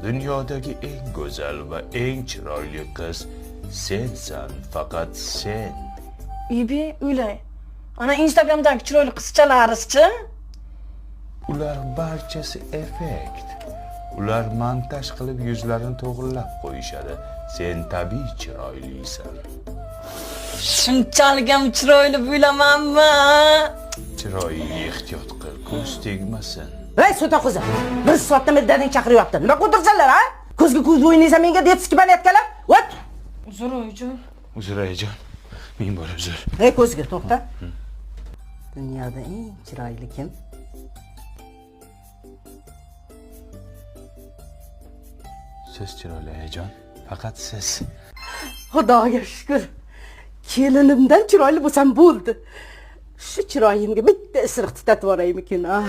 Dunyodagi eng go'zal va eng chiroyli qiz sensan, faqat sen. Ibi, uylay. Ana Instagramdagi chiroyli qizchalarizchi? Ular barchasi effekt. Ular montaj qilib yuzlarini to'g'rilab qo'yishadi. Sen tabiiy chiroylisan. Shunchalik ham chiroyli bo'lamanmi? Chiroyingga ehtiyot qil, ko'z tegmasin. Ey Sulton qizi, bir soatdan beri dadang chaqiryapti. Nima qo'tirsanlar, ha? Ko'zga ko'z o'ynaysan, menga detski banayotganlar. O't! Uzr oyijon. Uzr ayajon. Men bor uzr. Ey ko'zga to'xta. Dunyoda eng chiroyli kim? Siz chiroyli ayajon, faqat siz. Xudoga shukr. Kelinimdan chiroyli bo'lsam bo'ldi. Shu chiroyimga bitta isiriq tutatib yuboraymikin, ha.